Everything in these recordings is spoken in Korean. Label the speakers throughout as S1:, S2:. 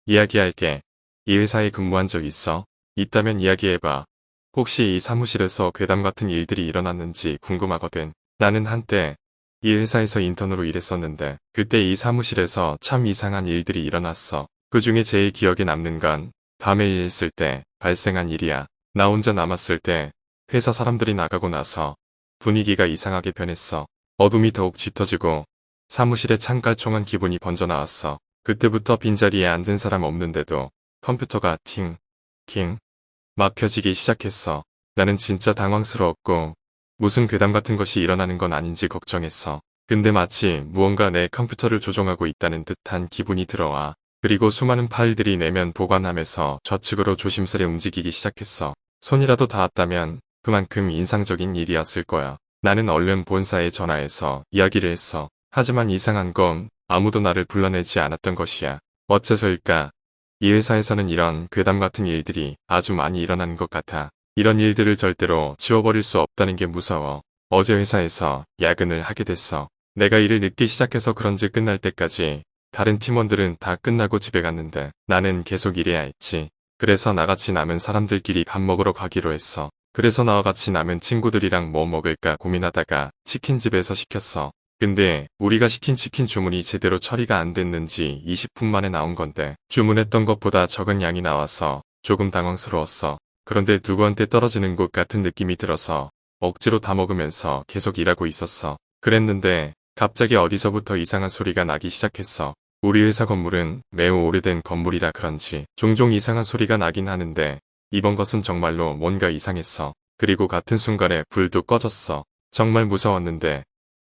S1: 이야기할게. 이 회사에 근무한 적 있어? 있다면 이야기해봐. 혹시 이 사무실에서 괴담 같은 일들이 일어났는지 궁금하거든. 나는 한때 이 회사에서 인턴으로 일했었는데 그때 이 사무실에서 참 이상한 일들이 일어났어. 그 중에 제일 기억에 남는 건 밤에 일했을 때 발생한 일이야. 나 혼자 남았을 때 회사 사람들이 나가고 나서 분위기가 이상하게 변했어. 어둠이 더욱 짙어지고 사무실에 창갈총한 기분이 번져 나왔어. 그때부터 빈자리에 앉은 사람 없는데도 컴퓨터가 팅, 팅, 막 켜지기 시작했어. 나는 진짜 당황스러웠고 무슨 괴담 같은 것이 일어나는 건 아닌지 걱정했어. 근데 마치 무언가 내 컴퓨터를 조종하고 있다는 듯한 기분이 들어와. 그리고 수많은 파일들이 내면 보관함에서 좌측으로 조심스레 움직이기 시작했어. 손이라도 닿았다면 그만큼 인상적인 일이었을 거야. 나는 얼른 본사에 전화해서 이야기를 했어. 하지만 이상한 건 아무도 나를 불러내지 않았던 것이야. 어째서일까? 이 회사에서는 이런 괴담 같은 일들이 아주 많이 일어나는 것 같아. 이런 일들을 절대로 지워버릴 수 없다는 게 무서워. 어제 회사에서 야근을 하게 됐어. 내가 일을 늦게 시작해서 그런지 끝날 때까지 다른 팀원들은 다 끝나고 집에 갔는데 나는 계속 일해야 했지. 그래서 나같이 남은 사람들끼리 밥 먹으러 가기로 했어. 그래서 나와 같이 남은 친구들이랑 뭐 먹을까 고민하다가 치킨집에서 시켰어. 근데 우리가 시킨 치킨 주문이 제대로 처리가 안 됐는지 20분 만에 나온 건데 주문했던 것보다 적은 양이 나와서 조금 당황스러웠어. 그런데 누구한테 떨어지는 것 같은 느낌이 들어서 억지로 다 먹으면서 계속 일하고 있었어. 그랬는데 갑자기 어디서부터 이상한 소리가 나기 시작했어. 우리 회사 건물은 매우 오래된 건물이라 그런지 종종 이상한 소리가 나긴 하는데 이번 것은 정말로 뭔가 이상했어. 그리고 같은 순간에 불도 꺼졌어. 정말 무서웠는데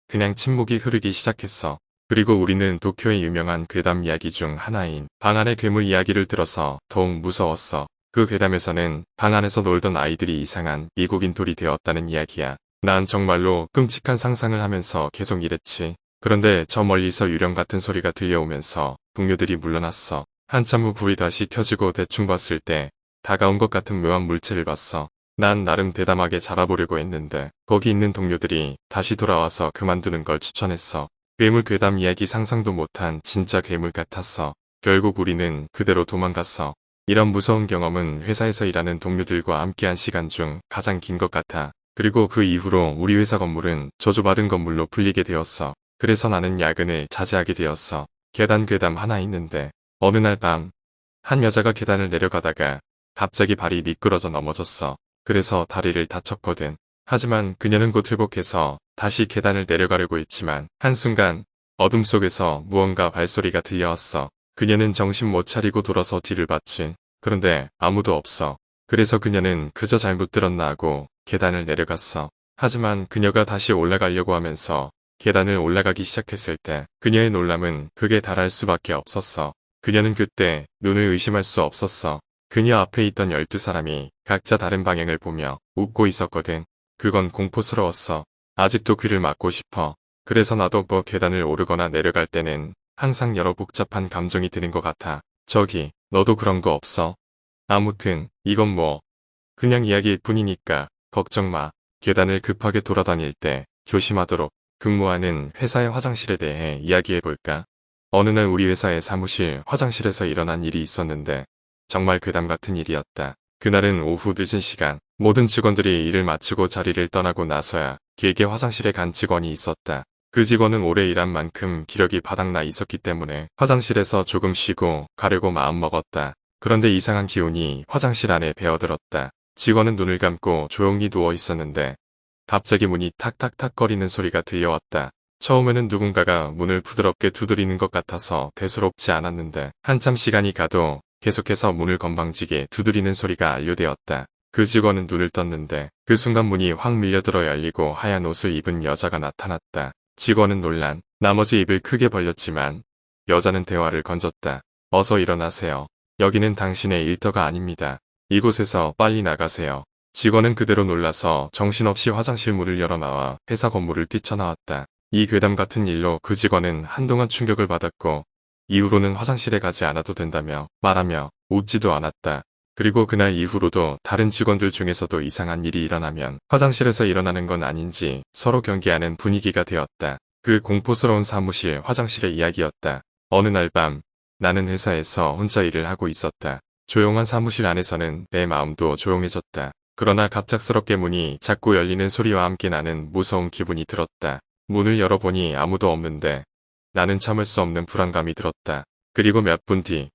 S1: 그냥 침묵이 흐르기 시작했어. 그리고 우리는 도쿄의 유명한 괴담 이야기 중 하나인 방 안의 괴물 이야기를 들어서 더욱 무서웠어. 그 괴담에서는 방 안에서 놀던 아이들이 이상한 미국인 돌이 되었다는 이야기야. 난 정말로 끔찍한 상상을 하면서 계속 일했지. 그런데 저 멀리서 유령 같은 소리가 들려오면서 동료들이 물러났어. 한참 후 불이 다시 켜지고 대충 봤을 때 다가온 것 같은 묘한 물체를 봤어. 난 나름 대담하게 잡아보려고 했는데 거기 있는 동료들이 다시 돌아와서 그만두는 걸 추천했어. 괴물 괴담 이야기 상상도 못한 진짜 괴물 같았어. 결국 우리는 그대로 도망갔어. 이런 무서운 경험은 회사에서 일하는 동료들과 함께한 시간 중 가장 긴 것 같아. 그리고 그 이후로 우리 회사 건물은 저주받은 건물로 불리게 되었어. 그래서 나는 야근을 자제하게 되었어. 계단 괴담 하나 있는데 어느 날 밤 한 여자가 계단을 내려가다가 갑자기 발이 미끄러져 넘어졌어. 그래서 다리를 다쳤거든. 하지만 그녀는 곧 회복해서 다시 계단을 내려가려고 했지만 한순간 어둠 속에서 무언가 발소리가 들려왔어. 그녀는 정신 못 차리고 돌아서 뒤를 봤지. 그런데 아무도 없어. 그래서 그녀는 그저 잘못 들었나 하고 계단을 내려갔어. 하지만 그녀가 다시 올라가려고 하면서 계단을 올라가기 시작했을 때 그녀의 놀람은 극에 달할 수밖에 없었어. 그녀는 그때 눈을 의심할 수 없었어. 그녀 앞에 있던 12사람이 각자 다른 방향을 보며 웃고 있었거든. 그건 공포스러웠어. 아직도 귀를 막고 싶어. 그래서 나도 뭐 계단을 오르거나 내려갈 때는 항상 여러 복잡한 감정이 드는 것 같아. 저기, 너도 그런 거 없어? 아무튼 이건 뭐 그냥 이야기일 뿐이니까 걱정 마. 계단을 급하게 돌아다닐 때 조심하도록. 근무하는 회사의 화장실에 대해 이야기해볼까? 어느 날 우리 회사의 사무실 화장실에서 일어난 일이 있었는데 정말 괴담 같은 일이었다. 그날은 오후 늦은 시간 모든 직원들이 일을 마치고 자리를 떠나고 나서야 길게 화장실에 간 직원이 있었다. 그 직원은 오래 일한 만큼 기력이 바닥나 있었기 때문에 화장실에서 조금 쉬고 가려고 마음먹었다. 그런데 이상한 기운이 화장실 안에 배어들었다. 직원은 눈을 감고 조용히 누워 있었는데 갑자기 문이 탁탁탁 거리는 소리가 들려왔다. 처음에는 누군가가 문을 부드럽게 두드리는 것 같아서 대수롭지 않았는데 한참 시간이 가도 계속해서 문을 건방지게 두드리는 소리가 안료되었다. 그 직원은 눈을 떴는데 그 순간 문이 확 밀려들어 열리고 하얀 옷을 입은 여자가 나타났다. 직원은 놀란 나머지 입을 크게 벌렸지만 여자는 대화를 건졌다. 어서 일어나세요. 여기는 당신의 일터가 아닙니다. 이곳에서 빨리 나가세요. 직원은 그대로 놀라서 정신없이 화장실 문을 열어 나와 회사 건물을 뛰쳐나왔다. 이 괴담 같은 일로 그 직원은 한동안 충격을 받았고 이후로는 화장실에 가지 않아도 된다며 말하며 웃지도 않았다. 그리고 그날 이후로도 다른 직원들 중에서도 이상한 일이 일어나면 화장실에서 일어나는 건 아닌지 서로 경계하는 분위기가 되었다. 그 공포스러운 사무실 화장실의 이야기였다. 어느 날 밤 나는 회사에서 혼자 일을 하고 있었다. 조용한 사무실 안에서는 내 마음도 조용해졌다. 그러나 갑작스럽게 문이 자꾸 열리는 소리와 함께 나는 무서운 기분이 들었다. 문을 열어보니 아무도 없는데 나는 참을 수 없는 불안감이 들었다. 그리고 몇 분 뒤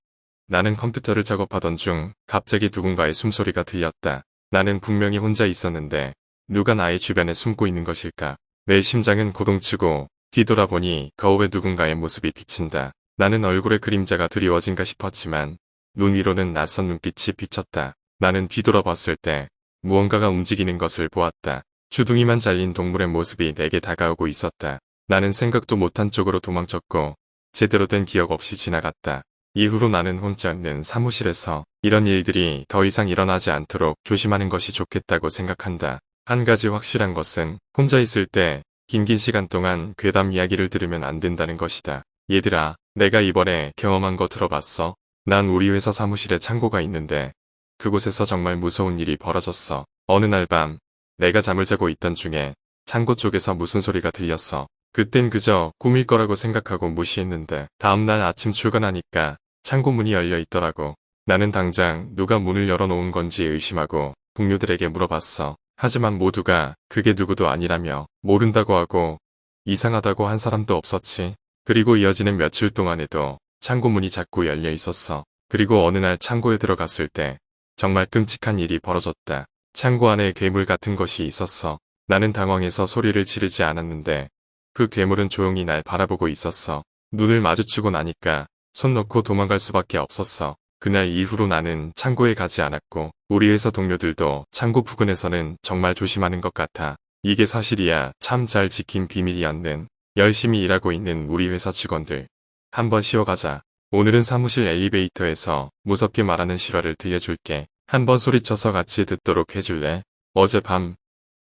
S1: 나는 컴퓨터를 작업하던 중 갑자기 누군가의 숨소리가 들렸다. 나는 분명히 혼자 있었는데 누가 나의 주변에 숨고 있는 것일까? 내 심장은 고동치고 뒤돌아보니 거울에 누군가의 모습이 비친다. 나는 얼굴에 그림자가 드리워진가 싶었지만 눈 위로는 낯선 눈빛이 비쳤다. 나는 뒤돌아봤을 때 무언가가 움직이는 것을 보았다. 주둥이만 잘린 동물의 모습이 내게 다가오고 있었다. 나는 생각도 못한 쪽으로 도망쳤고 제대로 된 기억 없이 지나갔다. 이후로 나는 혼자 있는 사무실에서 이런 일들이 더 이상 일어나지 않도록 조심하는 것이 좋겠다고 생각한다. 한 가지 확실한 것은 혼자 있을 때 긴 시간 동안 괴담 이야기를 들으면 안 된다는 것이다. 얘들아, 내가 이번에 경험한 거 들어봤어? 난 우리 회사 사무실에 창고가 있는데 그곳에서 정말 무서운 일이 벌어졌어. 어느 날 밤 내가 잠을 자고 있던 중에 창고 쪽에서 무슨 소리가 들렸어. 그땐 그저 꿈일 거라고 생각하고 무시했는데 다음날 아침 출근하니까 창고 문이 열려 있더라고. 나는 당장 누가 문을 열어놓은 건지 의심하고 동료들에게 물어봤어. 하지만 모두가 그게 누구도 아니라며 모른다고 하고 이상하다고 한 사람도 없었지. 그리고 이어지는 며칠 동안에도 창고 문이 자꾸 열려 있었어. 그리고 어느 날 창고에 들어갔을 때 정말 끔찍한 일이 벌어졌다. 창고 안에 괴물 같은 것이 있었어. 나는 당황해서 소리를 지르지 않았는데 그 괴물은 조용히 날 바라보고 있었어. 눈을 마주치고 나니까 손 놓고 도망갈 수밖에 없었어. 그날 이후로 나는 창고에 가지 않았고 우리 회사 동료들도 창고 부근에서는 정말 조심하는 것 같아. 이게 사실이야. 참 잘 지킨 비밀이었는. 열심히 일하고 있는 우리 회사 직원들. 한번 쉬어가자. 오늘은 사무실 엘리베이터에서 무섭게 말하는 실화를 들려줄게. 한번 소리쳐서 같이 듣도록 해줄래? 어젯밤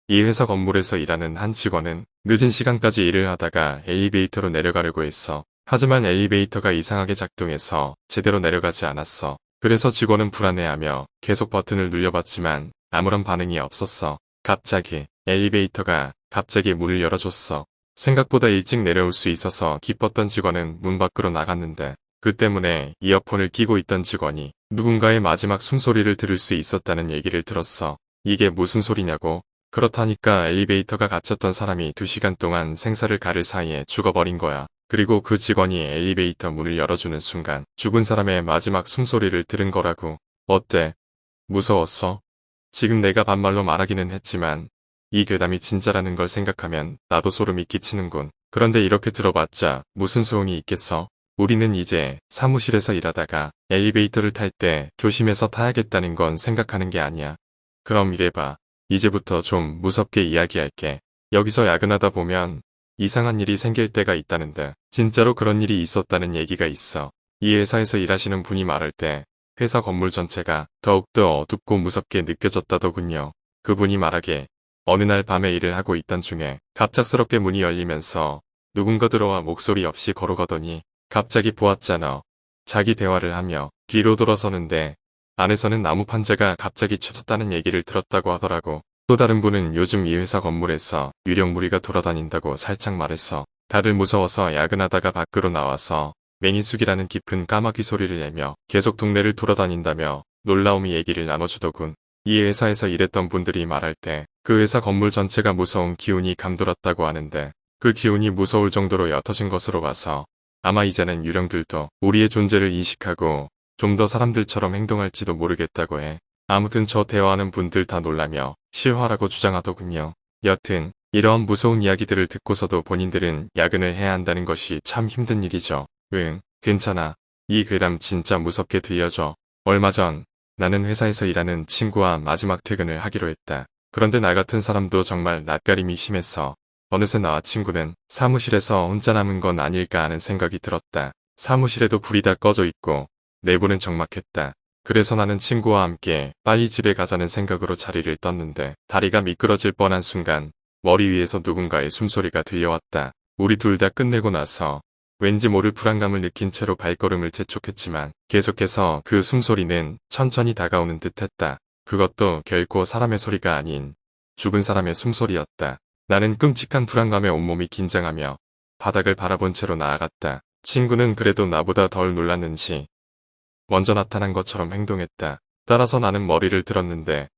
S1: 이 회사 건물에서 일하는 한 직원은 늦은 시간까지 일을 하다가 엘리베이터로 내려가려고 했어. 하지만 엘리베이터가 이상하게 작동해서 제대로 내려가지 않았어. 그래서 직원은 불안해하며 계속 버튼을 눌려봤지만 아무런 반응이 없었어. 갑자기 엘리베이터가 문을 열어줬어. 생각보다 일찍 내려올 수 있어서 기뻤던 직원은 문 밖으로 나갔는데 그 때문에 이어폰을 끼고 있던 직원이 누군가의 마지막 숨소리를 들을 수 있었다는 얘기를 들었어. 이게 무슨 소리냐고. 그렇다니까 엘리베이터가 갇혔던 사람이 2시간 동안 생사를 가를 사이에 죽어버린 거야. 그리고 그 직원이 엘리베이터 문을 열어주는 순간 죽은 사람의 마지막 숨소리를 들은 거라고. 어때? 무서웠어? 지금 내가 반말로 말하기는 했지만 이 괴담이 진짜라는 걸 생각하면 나도 소름이 끼치는군. 그런데 이렇게 들어봤자 무슨 소용이 있겠어? 우리는 이제 사무실에서 일하다가 엘리베이터를 탈 때 조심해서 타야겠다는 건 생각하는 게 아니야. 그럼 이래봐. 이제부터 좀 무섭게 이야기할게. 여기서 야근하다 보면 이상한 일이 생길 때가 있다는데 진짜로 그런 일이 있었다는 얘기가 있어. 이 회사에서 일하시는 분이 말할 때 회사 건물 전체가 더욱더 어둡고 무섭게 느껴졌다더군요. 그분이 말하길 어느 날 밤에 일을 하고 있던 중에 갑작스럽게 문이 열리면서 누군가 들어와 목소리 없이 걸어가더니 갑자기 보았잖아. 자기 대화를 하며 뒤로 돌아서는데 안에서는 나무 판자가 갑자기 쳐졌다는 얘기를 들었다고 하더라고. 또 다른 분은 요즘 이 회사 건물에서 유령 무리가 돌아다닌다고 살짝 말했어. 다들 무서워서 야근하다가 밖으로 나와서 맹인숙이라는 깊은 까마귀 소리를 내며 계속 동네를 돌아다닌다며 놀라움이 얘기를 나눠주더군. 이 회사에서 일했던 분들이 말할 때 그 회사 건물 전체가 무서운 기운이 감돌았다고 하는데 그 기운이 무서울 정도로 옅어진 것으로 봐서 아마 이제는 유령들도 우리의 존재를 인식하고 좀 더 사람들처럼 행동할지도 모르겠다고 해. 아무튼 저 대화하는 분들 다 놀라며 실화라고 주장하더군요. 여튼 이러한 무서운 이야기들을 듣고서도 본인들은 야근을 해야 한다는 것이 참 힘든 일이죠. 응, 괜찮아. 이 괴담 진짜 무섭게 들려줘. 얼마 전 나는 회사에서 일하는 친구와 마지막 퇴근을 하기로 했다. 그런데 나 같은 사람도 정말 낯가림이 심했어. 어느새 나와 친구는 사무실에서 혼자 남은 건 아닐까 하는 생각이 들었다. 사무실에도 불이 다 꺼져 있고 내부는 적막했다. 그래서 나는 친구와 함께 빨리 집에 가자는 생각으로 자리를 떴는데 다리가 미끄러질 뻔한 순간 머리 위에서 누군가의 숨소리가 들려왔다. 우리 둘 다 끝내고 나서 왠지 모를 불안감을 느낀 채로 발걸음을 재촉했지만 계속해서 그 숨소리는 천천히 다가오는 듯했다. 그것도 결코 사람의 소리가 아닌 죽은 사람의 숨소리였다. 나는 끔찍한 불안감에 온몸이 긴장하며 바닥을 바라본 채로 나아갔다. 친구는 그래도 나보다 덜 놀랐는지 먼저 나타난 것처럼 행동했다. 따라서 나는 머리를 들었는데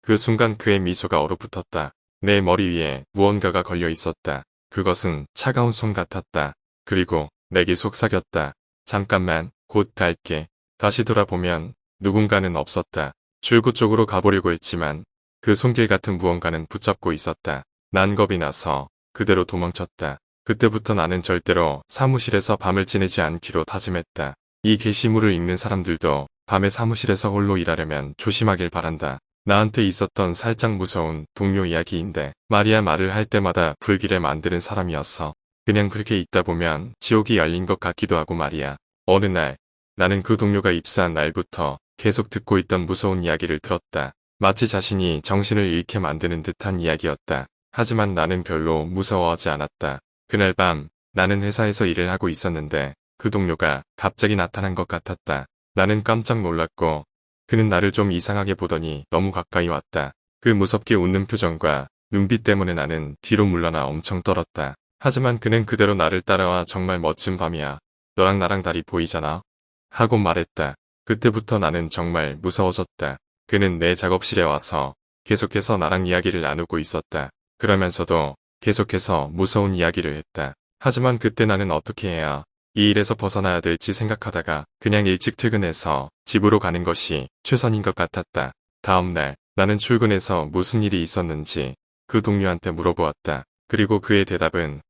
S1: 그 순간 그의 미소가 얼어붙었다. 내 머리 위에 무언가가 걸려 있었다. 그것은 차가운 손 같았다. 그리고 내게 속삭였다. 잠깐만, 곧 갈게. 다시 돌아보면 누군가는 없었다. 출구 쪽으로 가보려고 했지만 그 손길 같은 무언가는 붙잡고 있었다. 난 겁이 나서 그대로 도망쳤다. 그때부터 나는 절대로 사무실에서 밤을 지내지 않기로 다짐했다. 이 게시물을 읽는 사람들도 밤에 사무실에서 홀로 일하려면 조심하길 바란다. 나한테 있었던 살짝 무서운 동료 이야기인데 마리아 말을 할 때마다 불길에 만드는 사람이었어. 그냥 그렇게 있다 보면 지옥이 열린 것 같기도 하고 말이야. 어느 날 나는 그 동료가 입사한 날부터 계속 듣고 있던 무서운 이야기를 들었다. 마치 자신이 정신을 잃게 만드는 듯한 이야기였다. 하지만 나는 별로 무서워하지 않았다. 그날 밤 나는 회사에서 일을 하고 있었는데 그 동료가 갑자기 나타난 것 같았다. 나는 깜짝 놀랐고 그는 나를 좀 이상하게 보더니 너무 가까이 왔다. 그 무섭게 웃는 표정과 눈빛 때문에 나는 뒤로 물러나 엄청 떨었다. 하지만 그는 그대로 나를 따라와 정말 멋진 밤이야. 너랑 나랑 다리 보이잖아. 하고 말했다. 그때부터 나는 정말 무서워졌다. 그는 내 작업실에 와서 계속해서 나랑 이야기를 나누고 있었다. 그러면서도 계속해서 무서운 이야기를 했다. 하지만 그때 나는 어떻게 해야 이 일에서 벗어나야 될지 생각하다가 그냥 일찍 퇴근해서 집으로 가는 것이 최선인 것 같았다. 다음 날 나는 출근해서 무슨 일이 있었는지 그 동료한테 물어보았다. 그리고 그의 대답은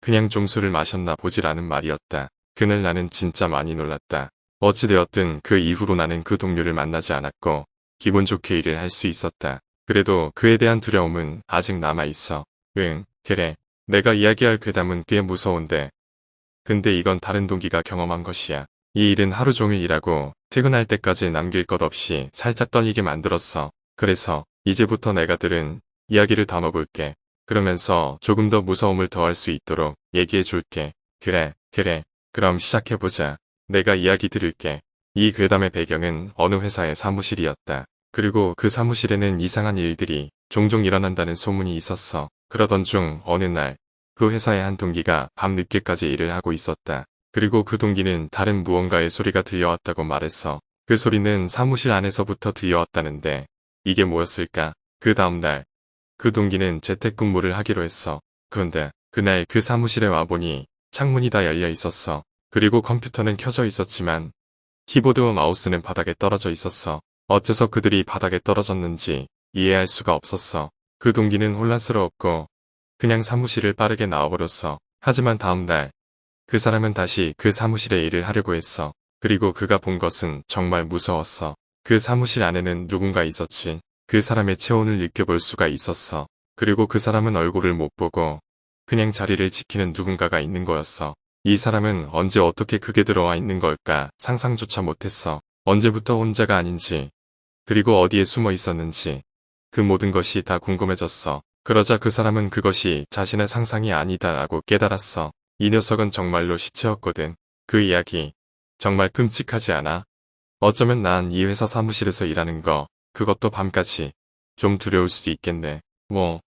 S1: 그냥 좀 술을 마셨나 보지라는 말이었다. 그날 나는 진짜 많이 놀랐다. 어찌되었든 그 이후로 나는 그 동료를 만나지 않았고 기분 좋게 일을 할 수 있었다. 그래도 그에 대한 두려움은 아직 남아있어. 응, 그래. 내가 이야기할 괴담은 꽤 무서운데 근데 이건 다른 동기가 경험한 것이야. 이 일은 하루 종일 일하고 퇴근할 때까지 남길 것 없이 살짝 떨리게 만들었어. 그래서 이제부터 내가 들은 이야기를 담아볼게. 그러면서 조금 더 무서움을 더할 수 있도록 얘기해 줄게. 그래. 그럼 시작해보자. 내가 이야기 들을게. 이 괴담의 배경은 어느 회사의 사무실이었다. 그리고 그 사무실에는 이상한 일들이 종종 일어난다는 소문이 있었어. 그러던 중 어느 날 그 회사의 한 동기가 밤늦게까지 일을 하고 있었다. 그리고 그 동기는 다른 무언가의 소리가 들려왔다고 말했어. 그 소리는 사무실 안에서부터 들려왔다는데 이게 뭐였을까? 그 다음날 그 동기는 재택근무를 하기로 했어. 그런데 그날 그 사무실에 와보니 창문이 다 열려 있었어. 그리고 컴퓨터는 켜져 있었지만 키보드와 마우스는 바닥에 떨어져 있었어. 어째서 그들이 바닥에 떨어졌는지 이해할 수가 없었어. 그 동기는 혼란스러웠고 그냥 사무실을 빠르게 나와버렸어. 하지만 다음날 그 사람은 다시 그 사무실에 일을 하려고 했어. 그리고 그가 본 것은 정말 무서웠어. 그 사무실 안에는 누군가 있었지. 그 사람의 체온을 느껴볼 수가 있었어. 그리고 그 사람은 얼굴을 못 보고 그냥 자리를 지키는 누군가가 있는 거였어. 이 사람은 언제 어떻게 그게 들어와 있는 걸까 상상조차 못했어. 언제부터 혼자가 아닌지 그리고 어디에 숨어 있었는지 그 모든 것이 다 궁금해졌어. 그러자 그 사람은 그것이 자신의 상상이 아니다라고 깨달았어. 이 녀석은 정말로 시체였거든. 그 이야기 정말 끔찍하지 않아? 어쩌면 난 이 회사 사무실에서 일하는 거 그것도 밤까지 좀 두려울 수도 있겠네.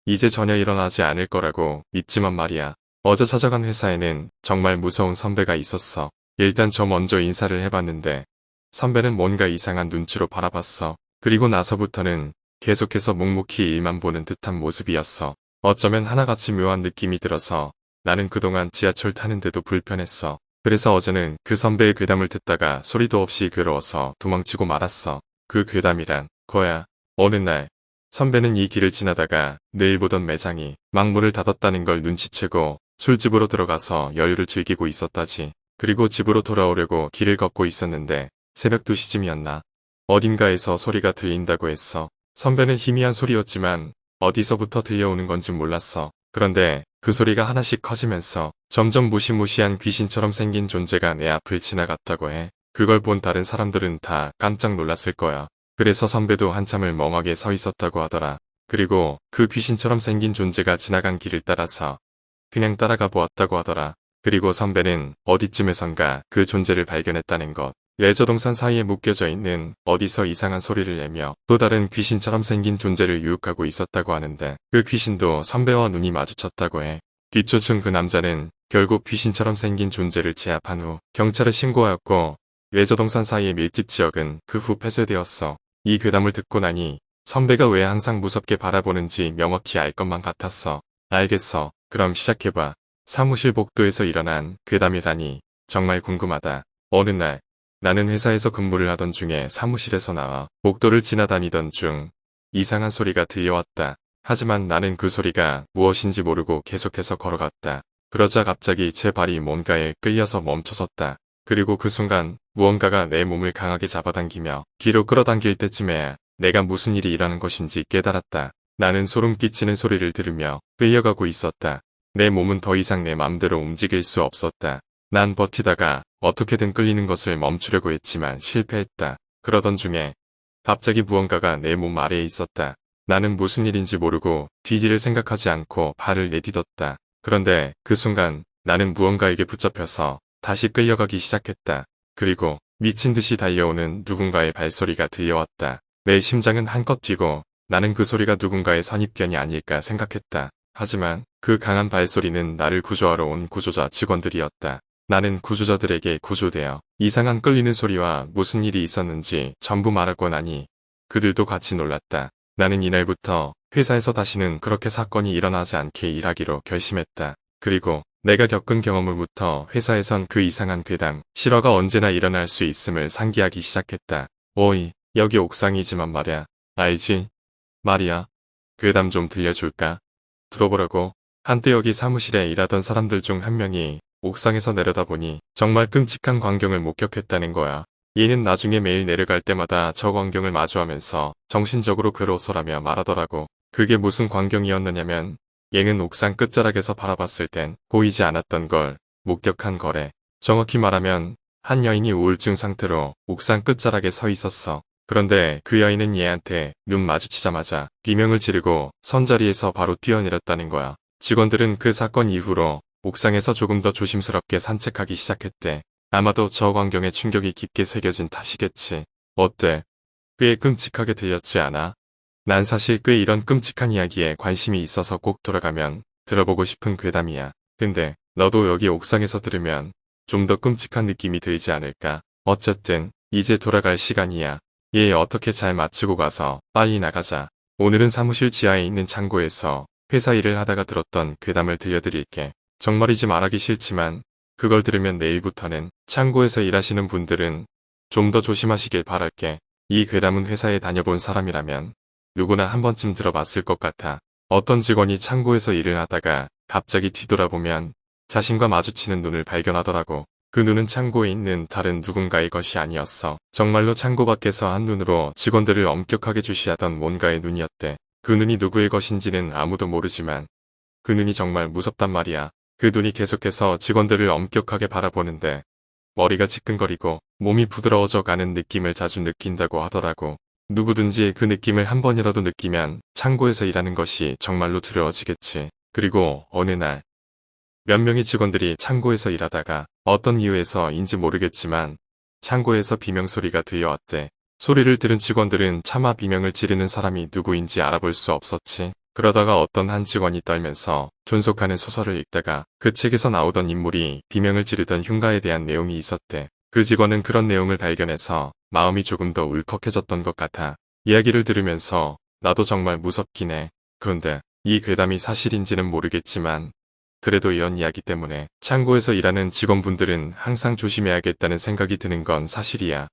S1: 이제 전혀 일어나지 않을 거라고 믿지만 말이야. 어제 찾아간 회사에는 정말 무서운 선배가 있었어. 일단 저 먼저 인사를 해봤는데 선배는 뭔가 이상한 눈치로 바라봤어. 그리고 나서부터는 계속해서 묵묵히 일만 보는 듯한 모습이었어. 어쩌면 하나같이 묘한 느낌이 들어서 나는 그동안 지하철 타는데도 불편했어. 그래서 어제는 그 선배의 괴담을 듣다가 소리도 없이 괴로워서 도망치고 말았어. 그 괴담이란 거야. 어느 날 선배는 이 길을 지나다가 늘 보던 매장이 막 문을 닫았다는 걸 눈치채고 술집으로 들어가서 여유를 즐기고 있었다지. 그리고 집으로 돌아오려고 길을 걷고 있었는데 새벽 2시쯤이었나? 어딘가에서 소리가 들린다고 했어. 선배는 희미한 소리였지만 어디서부터 들려오는 건지 몰랐어. 그런데 그 소리가 하나씩 커지면서 점점 무시무시한 귀신처럼 생긴 존재가 내 앞을 지나갔다고 해. 그걸 본 다른 사람들은 다 깜짝 놀랐을 거야. 그래서 선배도 한참을 멍하게 서 있었다고 하더라. 그리고 그 귀신처럼 생긴 존재가 지나간 길을 따라서 그냥 따라가 보았다고 하더라. 그리고 선배는 어디쯤에선가 그 존재를 발견했다는 것. 레저동산 사이에 묶여져 있는 어디서 이상한 소리를 내며 또 다른 귀신처럼 생긴 존재를 유혹하고 있었다고 하는데 그 귀신도 선배와 눈이 마주쳤다고 해. 뒤쫓은 그 남자는 결국 귀신처럼 생긴 존재를 제압한 후 경찰에 신고하였고 외저동산 사이의 밀집 지역은 그 후 폐쇄되었어. 이 괴담을 듣고 나니 선배가 왜 항상 무섭게 바라보는지 명확히 알 것만 같았어. 알겠어. 그럼 시작해봐. 사무실 복도에서 일어난 괴담이라니 정말 궁금하다. 어느 날 나는 회사에서 근무를 하던 중에 사무실에서 나와 복도를 지나다니던 중 이상한 소리가 들려왔다. 하지만 나는 그 소리가 무엇인지 모르고 계속해서 걸어갔다. 그러자 갑자기 제 발이 뭔가에 끌려서 멈춰섰다. 그리고 그 순간 무언가가 내 몸을 강하게 잡아당기며 뒤로 끌어당길 때쯤에 내가 무슨 일이 일어난 것인지 깨달았다. 나는 소름 끼치는 소리를 들으며 끌려가고 있었다. 내 몸은 더 이상 내 맘대로 움직일 수 없었다. 난 버티다가 어떻게든 끌리는 것을 멈추려고 했지만 실패했다. 그러던 중에 갑자기 무언가가 내 몸 아래에 있었다. 나는 무슨 일인지 모르고 뒤뒤를 생각하지 않고 발을 내딛었다. 그런데 그 순간 나는 무언가에게 붙잡혀서 다시 끌려가기 시작했다. 그리고 미친 듯이 달려오는 누군가의 발소리가 들려왔다. 내 심장은 한껏 뛰고 나는 그 소리가 누군가의 선입견이 아닐까 생각했다. 하지만 그 강한 발소리는 나를 구조하러 온 구조자 직원들이었다. 나는 구조자들에게 구조되어 이상한 끌리는 소리와 무슨 일이 있었는지 전부 말하고 나니 그들도 같이 놀랐다. 나는 이날부터 회사에서 다시는 그렇게 사건이 일어나지 않게 일하기로 결심했다. 그리고 내가 겪은 경험으로부터 회사에선 그 이상한 괴담, 실화가 언제나 일어날 수 있음을 상기하기 시작했다. 오이, 여기 옥상이지만 말야. 알지? 말이야. 괴담 좀 들려줄까? 들어보라고. 한때 여기 사무실에 일하던 사람들 중 한 명이 옥상에서 내려다보니 정말 끔찍한 광경을 목격했다는 거야. 얘는 나중에 매일 내려갈 때마다 저 광경을 마주하면서 정신적으로 괴로워서라며 말하더라고. 그게 무슨 광경이었느냐면 얘는 옥상 끝자락에서 바라봤을 땐 보이지 않았던 걸 목격한 거래. 정확히 말하면 한 여인이 우울증 상태로 옥상 끝자락에 서 있었어. 그런데 그 여인은 얘한테 눈 마주치자마자 비명을 지르고 선자리에서 바로 뛰어내렸다는 거야. 직원들은 그 사건 이후로 옥상에서 조금 더 조심스럽게 산책하기 시작했대. 아마도 저 광경에 충격이 깊게 새겨진 탓이겠지. 어때? 꽤 끔찍하게 들렸지 않아? 난 사실 꽤 이런 끔찍한 이야기에 관심이 있어서 꼭 돌아가면 들어보고 싶은 괴담이야. 근데 너도 여기 옥상에서 들으면 좀 더 끔찍한 느낌이 들지 않을까? 어쨌든 이제 돌아갈 시간이야. 얘 어떻게 잘 마치고 가서 빨리 나가자. 오늘은 사무실 지하에 있는 창고에서 회사 일을 하다가 들었던 괴담을 들려드릴게. 정말이지 말하기 싫지만 그걸 들으면 내일부터는 창고에서 일하시는 분들은 좀 더 조심하시길 바랄게. 이 괴담은 회사에 다녀본 사람이라면 누구나 한 번쯤 들어봤을 것 같아. 어떤 직원이 창고에서 일을 하다가 갑자기 뒤돌아보면 자신과 마주치는 눈을 발견하더라고. 그 눈은 창고에 있는 다른 누군가의 것이 아니었어. 정말로 창고 밖에서 한 눈으로 직원들을 엄격하게 주시하던 뭔가의 눈이었대. 그 눈이 누구의 것인지는 아무도 모르지만 그 눈이 정말 무섭단 말이야. 그 눈이 계속해서 직원들을 엄격하게 바라보는데 머리가 지끈거리고 몸이 부드러워져 가는 느낌을 자주 느낀다고 하더라고. 누구든지 그 느낌을 한 번이라도 느끼면 창고에서 일하는 것이 정말로 두려워지겠지. 그리고 어느 날 몇 명의 직원들이 창고에서 일하다가 어떤 이유에서인지 모르겠지만 창고에서 비명소리가 들려왔대. 소리를 들은 직원들은 차마 비명을 지르는 사람이 누구인지 알아볼 수 없었지. 그러다가 어떤 한 직원이 떨면서 존속하는 소설을 읽다가 그 책에서 나오던 인물이 비명을 지르던 흉가에 대한 내용이 있었대. 그 직원은 그런 내용을 발견해서 마음이 조금 더 울컥해졌던 것 같아. 이야기를 들으면서 나도 정말 무섭긴 해. 그런데 이 괴담이 사실인지는 모르겠지만 그래도 이런 이야기 때문에 창고에서 일하는 직원분들은 항상 조심해야겠다는 생각이 드는 건 사실이야.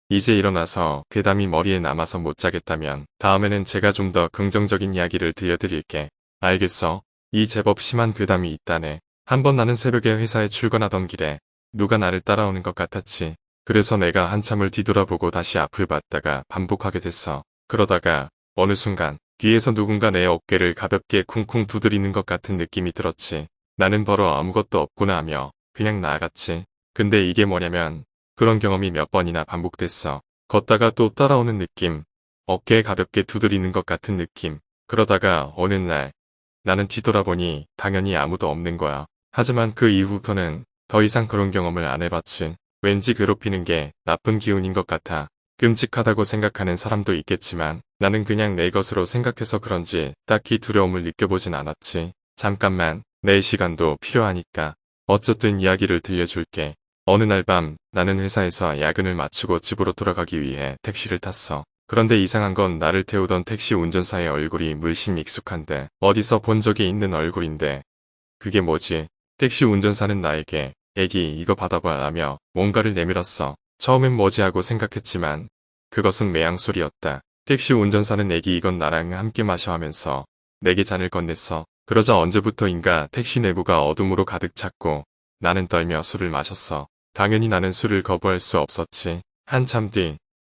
S1: 이제 일어나서 괴담이 머리에 남아서 못 자겠다면 다음에는 제가 좀 더 긍정적인 이야기를 들려드릴게. 알겠어? 이 제법 심한 괴담이 있다네. 한번 나는 새벽에 회사에 출근하던 길에 누가 나를 따라오는 것 같았지. 그래서 내가 한참을 뒤돌아보고 다시 앞을 봤다가 반복하게 됐어. 그러다가 어느 순간 뒤에서 누군가 내 어깨를 가볍게 쿵쿵 두드리는 것 같은 느낌이 들었지. 나는 바로 아무것도 없구나 하며 그냥 나아갔지. 근데 이게 뭐냐면 그런 경험이 몇 번이나 반복됐어. 걷다가 또 따라오는 느낌, 어깨에 가볍게 두드리는 것 같은 느낌. 그러다가 어느 날 나는 뒤돌아보니 당연히 아무도 없는 거야. 하지만 그 이후부터는 더 이상 그런 경험을 안 해봤지. 왠지 괴롭히는 게 나쁜 기운인 것 같아. 끔찍하다고 생각하는 사람도 있겠지만 나는 그냥 내 것으로 생각해서 그런지 딱히 두려움을 느껴보진 않았지. 잠깐만, 내 시간도 필요하니까 어쨌든 이야기를 들려줄게. 어느 날 밤 나는 회사에서 야근을 마치고 집으로 돌아가기 위해 택시를 탔어. 그런데 이상한 건 나를 태우던 택시 운전사의 얼굴이 물씬 익숙한데 어디서 본 적이 있는 얼굴인데 그게 뭐지? 택시 운전사는 나에게 애기 이거 받아봐 라며 뭔가를 내밀었어. 처음엔 뭐지 하고 생각했지만 그것은 매양술이었다. 택시 운전사는 애기 이건 나랑 함께 마셔 하면서 내게 잔을 건넸어. 그러자 언제부터인가 택시 내부가 어둠으로 가득 찼고 나는 떨며 술을 마셨어. 당연히 나는 술을 거부할 수 없었지. 한참 뒤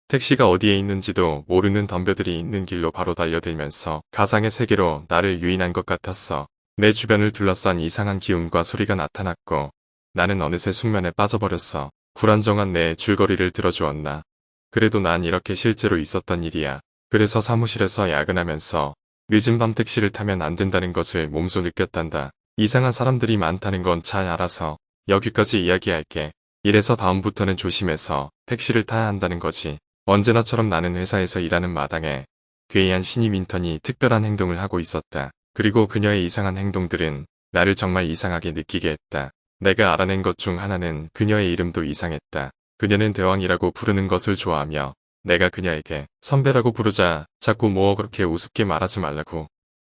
S1: 택시가 어디에 있는지도 모르는 덤벼들이 있는 길로 바로 달려들면서 가상의 세계로 나를 유인한 것 같았어. 내 주변을 둘러싼 이상한 기운과 소리가 나타났고 나는 어느새 숙면에 빠져버렸어. 불안정한 내 줄거리를 들어주었나. 그래도 난 이렇게 실제로 있었던 일이야. 그래서 사무실에서 야근하면서 늦은 밤 택시를 타면 안 된다는 것을 몸소 느꼈단다. 이상한 사람들이 많다는 건 잘 알아서 여기까지 이야기할게. 이래서 다음부터는 조심해서 택시를 타야 한다는 거지. 언제나처럼 나는 회사에서 일하는 마당에 괴이한 신입 인턴이 특별한 행동을 하고 있었다. 그리고 그녀의 이상한 행동들은 나를 정말 이상하게 느끼게 했다. 내가 알아낸 것 중 하나는 그녀의 이름도 이상했다. 그녀는 대왕이라고 부르는 것을 좋아하며 내가 그녀에게 선배라고 부르자 자꾸 뭐 그렇게 우습게 말하지 말라고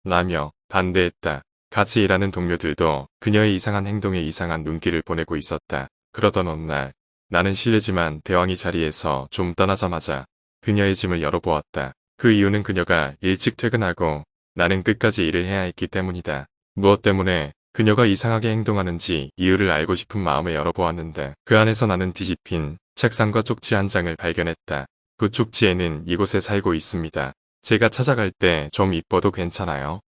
S1: 라며 반대했다. 같이 일하는 동료들도 그녀의 이상한 행동에 이상한 눈길을 보내고 있었다. 그러던 어느 날 나는 실례지만 대왕이 자리에서 좀 떠나자마자 그녀의 짐을 열어보았다. 그 이유는 그녀가 일찍 퇴근하고 나는 끝까지 일을 해야 했기 때문이다. 무엇 때문에 그녀가 이상하게 행동하는지 이유를 알고 싶은 마음에 열어보았는데 그 안에서 나는 뒤집힌 책상과 쪽지 한 장을 발견했다. 그 쪽지에는 이곳에 살고 있습니다. 제가 찾아갈 때 좀 이뻐도 괜찮아요?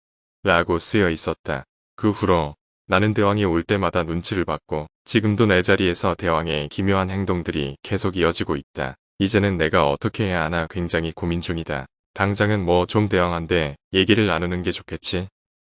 S1: 라고 쓰여 있었다. 그 후로 나는 대왕이 올 때마다 눈치를 받고 지금도 내 자리에서 대왕의 기묘한 행동들이 계속 이어지고 있다. 이제는 내가 어떻게 해야 하나 굉장히 고민 중이다. 당장은 뭐 좀 대왕한데 얘기를 나누는 게 좋겠지?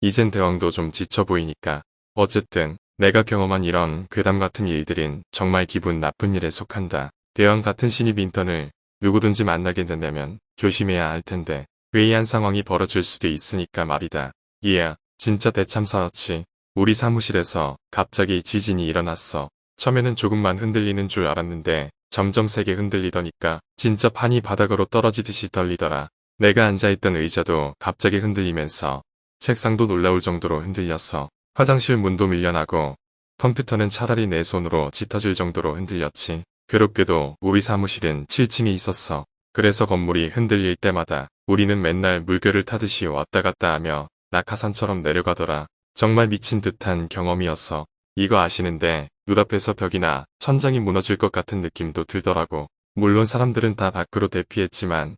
S1: 이젠 대왕도 좀 지쳐 보이니까. 어쨌든 내가 경험한 이런 괴담 같은 일들은 정말 기분 나쁜 일에 속한다. 대왕 같은 신입 인턴을 누구든지 만나게 된다면 조심해야 할 텐데 괴이한 상황이 벌어질 수도 있으니까 말이다. 이야, 진짜 대참사였지. 우리 사무실에서 갑자기 지진이 일어났어. 처음에는 조금만 흔들리는 줄 알았는데 점점 세게 흔들리더니까 진짜 판이 바닥으로 떨어지듯이 떨리더라. 내가 앉아있던 의자도 갑자기 흔들리면서 책상도 놀라울 정도로 흔들렸어. 화장실 문도 밀려나고 컴퓨터는 차라리 내 손으로 짙어질 정도로 흔들렸지. 괴롭게도 우리 사무실은 7층에 있었어. 그래서 건물이 흔들릴 때마다 우리는 맨날 물결을 타듯이 왔다 갔다 하며 낙하산처럼 내려가더라. 정말 미친 듯한 경험이었어. 이거 아시는데 눈앞에서 벽이나 천장이 무너질 것 같은 느낌도 들더라고. 물론 사람들은 다 밖으로 대피했지만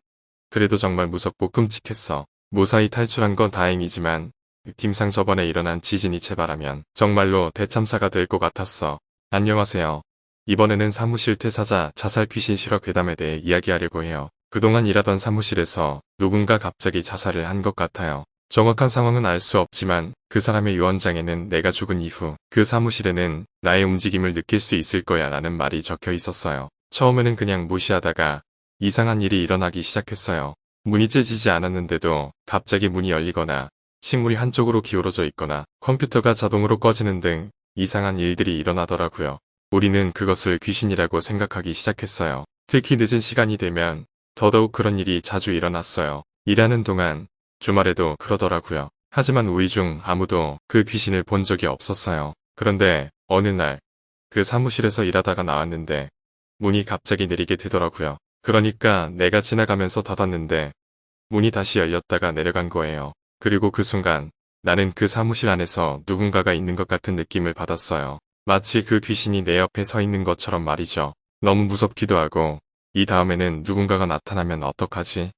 S1: 그래도 정말 무섭고 끔찍했어. 무사히 탈출한 건 다행이지만 느낌상 저번에 일어난 지진이 재발하면 정말로 대참사가 될 것 같았어. 안녕하세요. 이번에는 사무실 퇴사자 자살 귀신 실화 괴담에 대해 이야기하려고 해요. 그동안 일하던 사무실에서 누군가 갑자기 자살을 한 것 같아요. 정확한 상황은 알 수 없지만 그 사람의 유언장에는 내가 죽은 이후 그 사무실에는 나의 움직임을 느낄 수 있을 거야 라는 말이 적혀 있었어요. 처음에는 그냥 무시하다가 이상한 일이 일어나기 시작했어요. 문이 째지지 않았는데도 갑자기 문이 열리거나 식물이 한쪽으로 기울어져 있거나 컴퓨터가 자동으로 꺼지는 등 이상한 일들이 일어나더라고요. 우리는 그것을 귀신이라고 생각하기 시작했어요. 특히 늦은 시간이 되면 더더욱 그런 일이 자주 일어났어요. 일하는 동안 주말에도 그러더라고요. 하지만 우리 중 아무도 그 귀신을 본 적이 없었어요. 그런데 어느 날 그 사무실에서 일하다가 나왔는데 문이 갑자기 내리게 되더라고요. 그러니까 내가 지나가면서 닫았는데 문이 다시 열렸다가 내려간 거예요. 그리고 그 순간 나는 그 사무실 안에서 누군가가 있는 것 같은 느낌을 받았어요. 마치 그 귀신이 내 옆에 서 있는 것처럼 말이죠. 너무 무섭기도 하고 이 다음에는 누군가가 나타나면 어떡하지?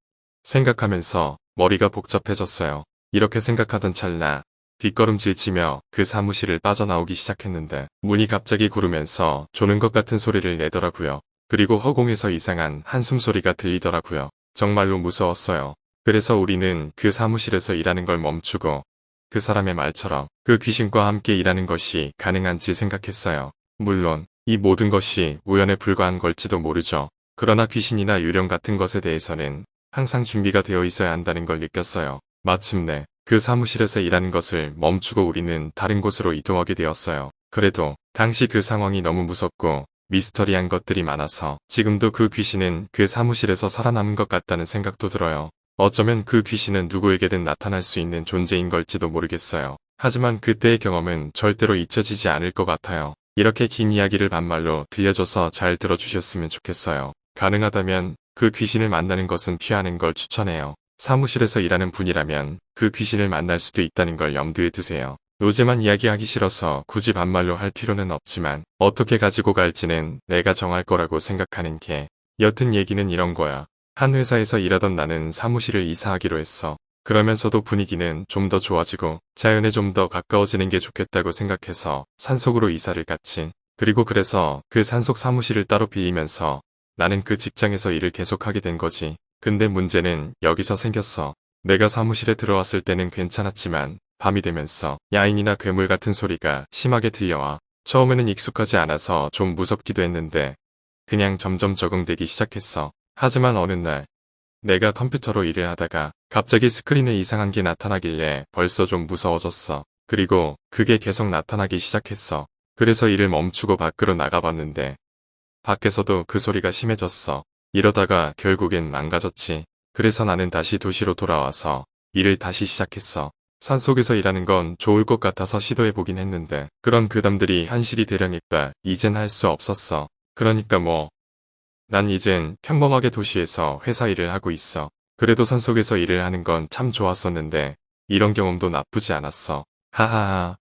S1: 생각하면서 머리가 복잡해졌어요. 이렇게 생각하던 찰나 뒷걸음질 치며 그 사무실을 빠져나오기 시작했는데 문이 갑자기 구르면서 조는 것 같은 소리를 내더라고요. 그리고 허공에서 이상한 한숨 소리가 들리더라고요. 정말로 무서웠어요. 그래서 우리는 그 사무실에서 일하는 걸 멈추고 그 사람의 말처럼 그 귀신과 함께 일하는 것이 가능한지 생각했어요. 물론 이 모든 것이 우연에 불과한 걸지도 모르죠. 그러나 귀신이나 유령 같은 것에 대해서는 항상 준비가 되어 있어야 한다는 걸 느꼈어요. 마침내 그 사무실에서 일하는 것을 멈추고 우리는 다른 곳으로 이동하게 되었어요. 그래도 당시 그 상황이 너무 무섭고 미스터리한 것들이 많아서 지금도 그 귀신은 그 사무실에서 살아남은 것 같다는 생각도 들어요. 어쩌면 그 귀신은 누구에게든 나타날 수 있는 존재인 걸지도 모르겠어요. 하지만 그때의 경험은 절대로 잊혀지지 않을 것 같아요. 이렇게 긴 이야기를 반말로 들려줘서 잘 들어주셨으면 좋겠어요. 가능하다면 그 귀신을 만나는 것은 피하는 걸 추천해요. 사무실에서 일하는 분이라면 그 귀신을 만날 수도 있다는 걸 염두에 두세요. 노잼한 이야기하기 싫어서 굳이 반말로 할 필요는 없지만 어떻게 가지고 갈지는 내가 정할 거라고 생각하는 게. 여튼 얘기는 이런 거야. 한 회사에서 일하던 나는 사무실을 이사하기로 했어. 그러면서도 분위기는 좀 더 좋아지고 자연에 좀 더 가까워지는 게 좋겠다고 생각해서 산속으로 이사를 갔지. 그리고 그래서 그 산속 사무실을 따로 빌리면서 나는 그 직장에서 일을 계속하게 된 거지. 근데 문제는 여기서 생겼어. 내가 사무실에 들어왔을 때는 괜찮았지만 밤이 되면서 야인이나 괴물 같은 소리가 심하게 들려와. 처음에는 익숙하지 않아서 좀 무섭기도 했는데 그냥 점점 적응되기 시작했어. 하지만 어느 날 내가 컴퓨터로 일을 하다가 갑자기 스크린에 이상한 게 나타나길래 벌써 좀 무서워졌어. 그리고 그게 계속 나타나기 시작했어. 그래서 일을 멈추고 밖으로 나가봤는데 밖에서도 그 소리가 심해졌어. 이러다가 결국엔 망가졌지. 그래서 나는 다시 도시로 돌아와서 일을 다시 시작했어. 산속에서 일하는 건 좋을 것 같아서 시도해보긴 했는데 그런 괴담들이 현실이 되려니까 이젠 할 수 없었어. 그러니까 난 이젠 평범하게 도시에서 회사 일을 하고 있어. 그래도 산속에서 일을 하는 건 참 좋았었는데 이런 경험도 나쁘지 않았어. 하하하.